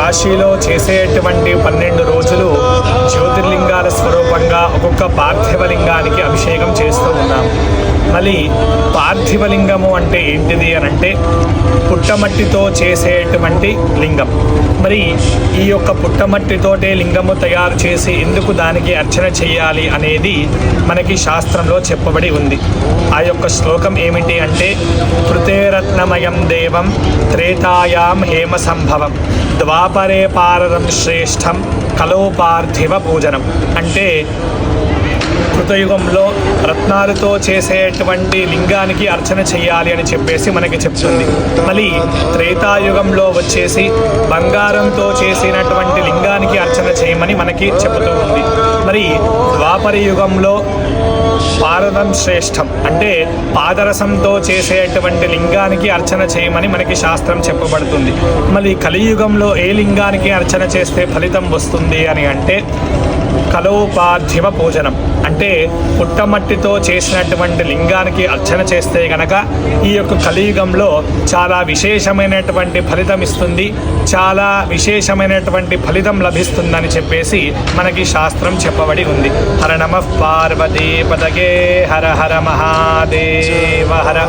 కాశీలో చేసేటువంటి 12 రోజులు జ్యోతిర్లింగాల స్వరూపంగా ఒక్కొక్క పార్థివలింగానికి అభిషేకం చేస్తూ ఉన్నాము. మళ్ళీ పార్థివలింగము అంటే ఏంటిది అని అంటే పుట్టమట్టితో చేసేటువంటి లింగం. మరి ఈ యొక్క పుట్టమట్టితోటే లింగము తయారు చేసి ఎందుకు దానికి అర్చన చేయాలి అనేది మనకి శాస్త్రంలో చెప్పబడి ఉంది. ఆ యొక్క శ్లోకం ఏమిటి అంటే కృతేరత్నమయం దేవం త్రేతాయాం హేమ సంభవం ద్వాపరే పారదం శ్రేష్టం కలో పార్థివ పూజనం. అంటే కృతయుగంలో రత్నాలతో చేసేటువంటి లింగానికి అర్చన చేయాలి అని చెప్పేసి మనకి చెప్తుంది. మళ్ళీ త్రేతాయుగంలో వచ్చేసి బంగారంతో చేసినటువంటి లింగానికి అర్చన చేయమని మనకి చెబుతూ ఉంది. మరి ద్వాపర యుగంలో పారదం శ్రేష్టం అంటే పాదరసంతో చేసేటువంటి లింగానికి అర్చన చేయమని మనకి శాస్త్రం చెప్పబడుతుంది. మళ్ళీ కలియుగంలో ఏ లింగానికి అర్చన చేస్తే ఫలితం వస్తుంది అని అంటే కలోపార్థివ పూజనం అంటే పుట్టమట్టితో చేసినటువంటి లింగానికి అర్చన చేస్తే గనక ఈ యొక్క కలియుగంలో చాలా విశేషమైనటువంటి ఫలితం ఇస్తుంది, చాలా విశేషమైనటువంటి ఫలితం లభిస్తుందని చెప్పేసి మనకి శాస్త్రం చెప్పబడి ఉంది. హర నమః పార్వతీ పదగే హర హర మహాదేవ హర.